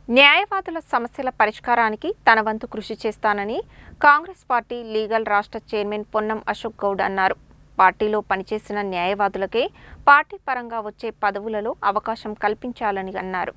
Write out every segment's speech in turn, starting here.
న్యాయవాదుల సమస్యల పరిష్కారానికి తన వంతు కృషి చేస్తానని కాంగ్రెస్ పార్టీ లీగల్ రాష్ట్ర చైర్మన్ పొన్నం అశోక్ గౌడ్ అన్నారు. పార్టీలో పనిచేసిన న్యాయవాదులకే పార్టీ పరంగా వచ్చే పదవులలో అవకాశం కల్పించాలని అన్నారు.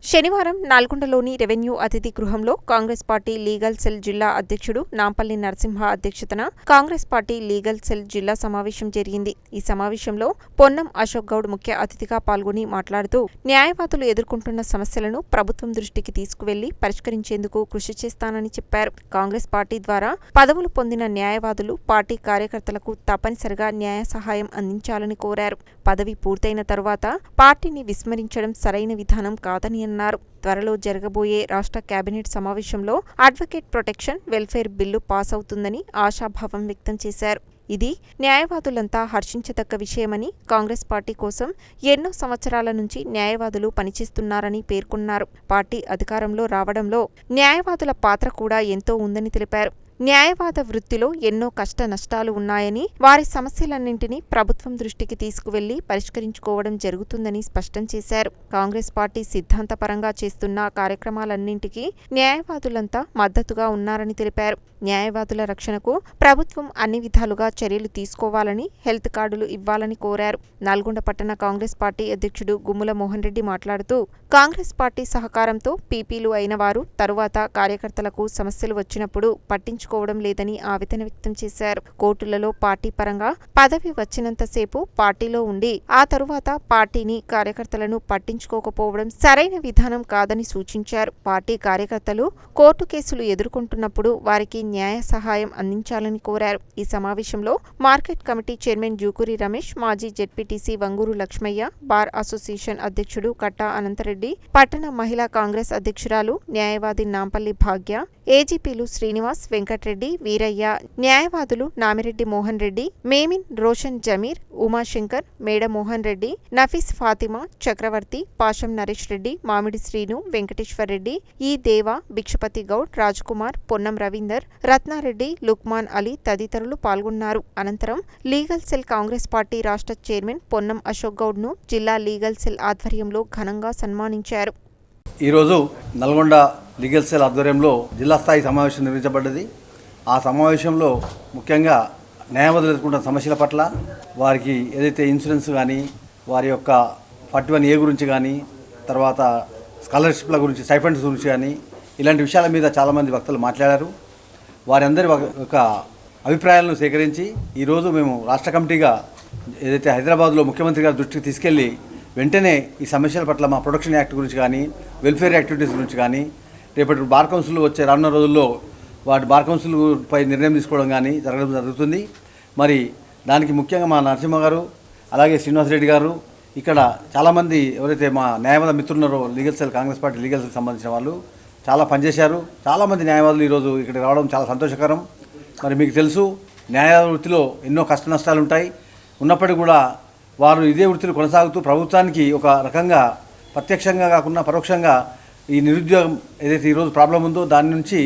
శనివారం నల్గొండలోని రెవెన్యూ అతిథి గృహంలో కాంగ్రెస్ పార్టీ లీగల్ సెల్ జిల్లా అధ్యక్షుడు నాంపల్లి నరసింహ అధ్యక్షతన కాంగ్రెస్ పార్టీ లీగల్ సెల్ జిల్లా సమావేశం జరిగింది. ఈ సమావేశంలో పొన్నం అశోక్ గౌడ్ ముఖ్య అతిథిగా పాల్గొని మాట్లాడుతూ న్యాయవాదులు ఎదుర్కొంటున్న సమస్యలను ప్రభుత్వం దృష్టికి తీసుకువెళ్లి పరిష్కరించేందుకు కృషి చేస్తానని చెప్పారు. కాంగ్రెస్ పార్టీ ద్వారా పదవులు పొందిన న్యాయవాదులు పార్టీ కార్యకర్తలకు తప్పనిసరిగా న్యాయ సహాయం అందించాలని కోరారు. పదవి పూర్తయిన తరువాత పార్టీని విస్మరించడం సరైన విధానం కాదని అన్నారు. త్వరలో జరగబోయే రాష్ట్ర కేబినెట్ సమావేశంలో advocate protection welfare bill pass అవుతుందని ఆశాభావం వ్యక్తం చేశారు. ఇది న్యాయవాదులంతా హర్షించదగ్గ విషయమని, కాంగ్రెస్ పార్టీ కోసం ఎన్నో సంవత్సరాల నుంచి న్యాయవాదులు పనిచేస్తున్నారని పేర్కొన్నారు. పార్టీ అధికారంలో రావడంలో న్యాయవాదుల పాత్ర కూడా ఎంతో ఉందని తెలిపారు. న్యాయవాద వృత్తిలో ఎన్నో కష్ట నష్టాలు ఉన్నాయని, వారి సమస్యలన్నింటినీ ప్రభుత్వం దృష్టికి తీసుకువెళ్లి పరిష్కరించుకోవడం జరుగుతుందని స్పష్టం చేశారు. కాంగ్రెస్ పార్టీ సిద్ధాంతపరంగా చేస్తున్న కార్యక్రమాలన్నింటికీ న్యాయవాదులంతా మద్దతుగా ఉన్నారని తెలిపారు. న్యాయవాదుల రక్షణకు ప్రభుత్వం అన్ని విధాలుగా చర్యలు తీసుకోవాలని, హెల్త్ కార్డులు ఇవ్వాలని కోరారు. నల్గొండ పట్టణ కాంగ్రెస్ పార్టీ అధ్యక్షుడు గుమ్ముల మోహన్ రెడ్డి మాట్లాడుతూ, కాంగ్రెస్ పార్టీ సహకారంతో పీపీలు అయిన వారు తరువాత కార్యకర్తలకు సమస్యలు వచ్చినప్పుడు పట్టించుకోవడం లేదని ఆవేదన వ్యక్తం చేశారు. కోర్టులలో పార్టీ పరంగా పదవి వచ్చినంతసేపు పార్టీలో ఉండి ఆ తరువాత పార్టీని, కార్యకర్తలను పట్టించుకోకపోవడం సరైన విధానం కాదని సూచించారు. పార్టీ కార్యకర్తలు కోర్టు కేసులు ఎదుర్కొంటున్నప్పుడు వారికి న్యాయ సహాయం అందించాలని కోరారు. ఈ సమావేశంలో market committee chairman Jukuri Ramesh, మాజీ ZPTC Vanguru Lakshmaiah, bar association అధ్యక్షుడు కట్టా అనంతరెడ్డి, పట్టణ మహిళా కాంగ్రెస్ అధ్యక్షురాలు న్యాయవాది నాంపల్లి భాగ్య, ఏజీపీలు శ్రీనివాస్, వెంకట్రెడ్డి, వీరయ్య, న్యాయవాదులు నామిరెడ్డి మోహన్ రెడ్డి, మేమిన్, రోషన్ జమీర్, ఉమాశంకర్, మేడ మోహన్ రెడ్డి, నఫీస్ ఫాతిమా, చక్రవర్తి, పాషం నరేష్ రెడ్డి, మామిడి శ్రీను, వెంకటేశ్వర్ రెడ్డి, ఈ దేవ, భిక్షపతి గౌడ్, రాజ్కుమార్, పొన్నం రవీందర్, రత్నారెడ్డి, లుక్మాన్ అలీ తదితరులు పాల్గొన్నారు. అనంతరం లీగల్ సెల్ కాంగ్రెస్ పార్టీ రాష్ట్ర చైర్మన్ పొన్నం అశోక్ గౌడ్ ను జిల్లా లీగల్ సెల్ ఆధ్వర్యంలో ఘనంగా సన్మానించారు. ఈరోజు నల్గొండ లీగల్ సెల్ ఆధ్వర్యంలో జిల్లా స్థాయి సమావేశం నిర్వహించబడ్డది. ఆ సమావేశంలో ముఖ్యంగా న్యాయవాదులు ఎదుర్కొంటున్న సమస్యల పట్ల, వారికి ఏదైతే ఇన్సూరెన్స్ కానీ, వారి యొక్క 41A గురించి కానీ, తర్వాత స్కాలర్షిప్ల గురించి, స్టైఫండ్స్ గురించి కానీ, ఇలాంటి విషయాల మీద చాలామంది వక్తలు మాట్లాడారు. వారందరి యొక్క అభిప్రాయాలను సేకరించి ఈరోజు మేము రాష్ట్ర కమిటీగా ఏదైతే హైదరాబాద్లో ముఖ్యమంత్రి గారి దృష్టికి తీసుకెళ్ళి వెంటనే ఈ సమస్యల పట్ల మా ప్రొటెక్షన్ యాక్ట్ గురించి కానీ, వెల్ఫేర్ యాక్టివిటీస్ గురించి కానీ, రేపటి బార్ కౌన్సిల్ వచ్చే రానున్న రోజుల్లో వాటి బార్ కౌన్సిల్పై నిర్ణయం తీసుకోవడం కానీ జరగడం జరుగుతుంది. మరి దానికి ముఖ్యంగా మా నరసింహ గారు, అలాగే శ్రీనివాసరెడ్డి గారు, ఇక్కడ చాలామంది ఎవరైతే మా న్యాయవాద మిత్రులున్నారో legal cell, Congress party legal cell సంబంధించిన వాళ్ళు చాలా పనిచేశారు. చాలామంది న్యాయవాదులు ఈరోజు ఇక్కడికి రావడం చాలా సంతోషకరం. మరి మీకు తెలుసు, న్యాయ వృత్తిలో ఎన్నో కష్ట నష్టాలు ఉంటాయి. ఉన్నప్పటికీ కూడా వారు ఇదే వృత్తిని కొనసాగుతూ ప్రభుత్వానికి ఒక రకంగా ప్రత్యక్షంగా కాకుండా పరోక్షంగా ఈ నిరుద్యోగం ఏదైతే ఈరోజు ప్రాబ్లం ఉందో దాని నుంచి,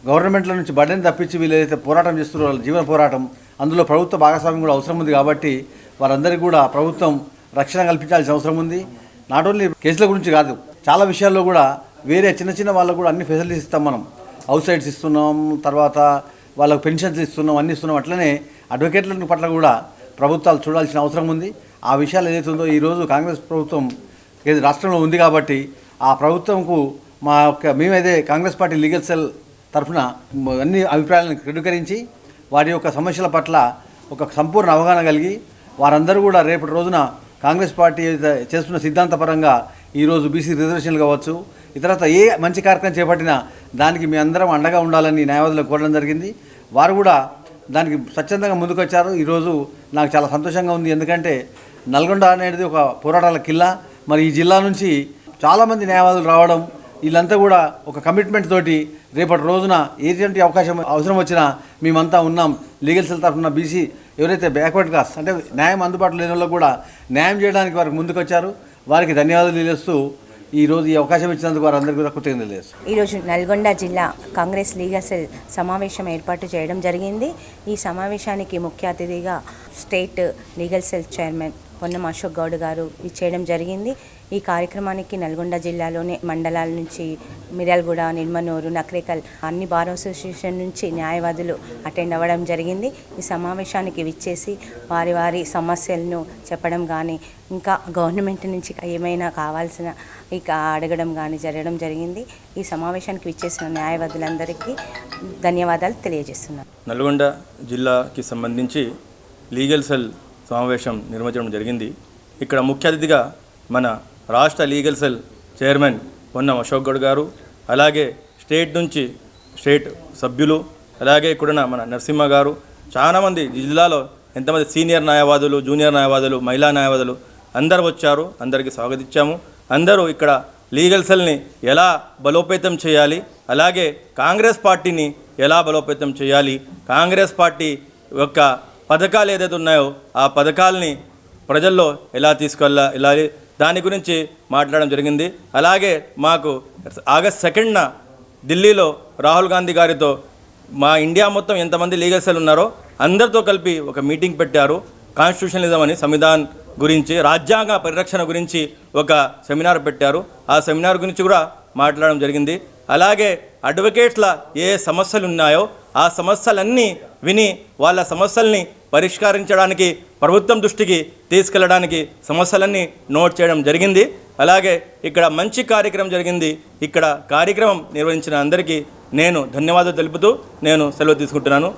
గవర్నమెంట్ల నుంచి బడ్డని తప్పించి వీళ్ళు ఏదైతే పోరాటం చేస్తున్నారో వాళ్ళ జీవన పోరాటం, అందులో ప్రభుత్వ భాగస్వామ్యం కూడా అవసరం ఉంది. కాబట్టి వారందరికీ కూడా ప్రభుత్వం రక్షణ కల్పించాల్సిన అవసరం ఉంది. నాట్ ఓన్లీ కేసుల గురించి కాదు, చాలా విషయాల్లో కూడా వేరే చిన్న చిన్న వాళ్ళకు కూడా అన్ని ఫెసిలిటీస్ ఇస్తాం. మనం హౌస్ సైడ్స్ ఇస్తున్నాం, తర్వాత వాళ్ళకు పెన్షన్స్ ఇస్తున్నాం, అన్నీ ఇస్తున్నాం. అట్లనే అడ్వకేట్ల పట్ల కూడా ప్రభుత్వాలు చూడాల్సిన అవసరం ఉంది. ఆ విషయాలు ఏదైతే ఉందో ఈరోజు కాంగ్రెస్ ప్రభుత్వం రాష్ట్రంలో ఉంది కాబట్టి ఆ ప్రభుత్వంకు మేమైతే కాంగ్రెస్ పార్టీ లీగల్ సెల్ తరఫున అన్ని అభిప్రాయాలను క్రోడీకరించి వారి యొక్క సమస్యల పట్ల ఒక సంపూర్ణ అవగాహన కలిగి వారందరూ కూడా రేపటి రోజున కాంగ్రెస్ పార్టీ చేస్తున్న సిద్ధాంతపరంగా ఈరోజు బీసీ రిజర్వేషన్లు కావచ్చు, ఇతరత ఏ మంచి కార్యక్రమం చేపట్టినా దానికి మీ అందరం అండగా ఉండాలని న్యాయవాదులకు కోరడం జరిగింది. వారు కూడా దానికి స్వచ్ఛందంగా ముందుకు వచ్చారు. ఈరోజు నాకు చాలా సంతోషంగా ఉంది. ఎందుకంటే నల్గొండ అనేది ఒక పోరాటాల కిల్లా. మరి ఈ జిల్లా నుంచి చాలామంది న్యాయవాదులు రావడం, వీళ్ళంతా కూడా ఒక కమిట్మెంట్ తోటి రేపటి రోజున ఎటువంటి అవకాశం అవసరం వచ్చినా మేమంతా ఉన్నాం. లీగల్ సెల్ తరఫున బీసీ ఎవరైతే బ్యాక్వర్డ్ కాస్ట్ అంటే న్యాయం అందుబాటులో లేని వాళ్ళకు కూడా న్యాయం చేయడానికి వారికి ముందుకు వచ్చారు. వారికి ధన్యవాదాలు తెలియజేస్తూ ఈరోజు ఈ అవకాశం ఇచ్చినందుకు వారందరికీ కూడా కృతజ్ఞతలు తెలియజేస్తాం. ఈరోజు నల్గొండ జిల్లా కాంగ్రెస్ లీగల్ సెల్ సమావేశం ఏర్పాటు చేయడం జరిగింది. ఈ సమావేశానికి ముఖ్య అతిథిగా state legal cell chairman Ponnam Ashok Goud గారు ఇచ్చేయడం జరిగింది. ఈ కార్యక్రమానికి నల్గొండ జిల్లాలోని మండలాల నుంచి మిర్యాలగూడ, నిడమనూరు, నక్రేకల్ అన్ని బార్ అసోసియేషన్ నుంచి న్యాయవాదులు అటెండ్ అవ్వడం జరిగింది. ఈ సమావేశానికి విచ్చేసి వారి వారి సమస్యలను చెప్పడం కానీ ఇంకా గవర్నమెంట్ నుంచి ఏమైనా కావాల్సిన ఇక అడగడం కానీ జరగడం జరిగింది. ఈ సమావేశానికి విచ్చేసిన న్యాయవాదులందరికీ ధన్యవాదాలు తెలియజేస్తున్నాను. నల్గొండ జిల్లాకి సంబంధించి లీగల్ సెల్ సమావేశం నిర్వహించడం జరిగింది. ఇక్కడ ముఖ్య అతిథిగా మన రాష్ట్ర legal cell chairman Ponnam Ashok Goud గారు, అలాగే స్టేట్ సభ్యులు, అలాగే ఇక్కడున్న మన నరసింహ గారు, చాలామంది జిల్లాలో ఎంతమంది సీనియర్ న్యాయవాదులు, జూనియర్ న్యాయవాదులు, మహిళా న్యాయవాదులు అందరూ వచ్చారు. అందరికీ స్వాగతించాము. అందరూ ఇక్కడ లీగల్ సెల్ని ఎలా బలోపేతం చేయాలి, అలాగే కాంగ్రెస్ పార్టీని ఎలా బలోపేతం చేయాలి, కాంగ్రెస్ పార్టీ యొక్క పథకాలు ఏదైతే ఉన్నాయో ఆ పథకాలని ప్రజల్లో ఎలా తీసుకెళ్ళాలి దాని గురించి మాట్లాడడం జరిగింది. అలాగే మాకు ఆగస్ట్ 2న ఢిల్లీలో రాహుల్ గాంధీ గారితో మా ఇండియా మొత్తం ఎంతమంది లీగల్ సెల్ ఉన్నారో అందరితో కలిపి ఒక మీటింగ్ పెట్టారు. కాన్స్టిట్యూషనలిజం అని సంవిధాన్ గురించి, రాజ్యాంగ పరిరక్షణ గురించి ఒక సెమినార్ పెట్టారు. ఆ సెమినార్ గురించి కూడా మాట్లాడడం జరిగింది. అలాగే అడ్వకేట్స్ల ఏ సమస్యలు ఉన్నాయో ఆ సమస్యలన్నీ విని వాళ్ళ సమస్యల్ని పరిష్కరించడానికి ప్రభుత్వం దృష్టికి తీసుకెళ్ళడానికి సమస్యలన్నీ నోట్ చేయడం జరిగింది. అలాగే ఇక్కడ మంచి కార్యక్రమం జరిగింది. ఇక్కడ కార్యక్రమం నిర్వహించిన అందరికీ నేను ధన్యవాదాలు తెలుపుతూ నేను సెలవు తీసుకుంటున్నాను.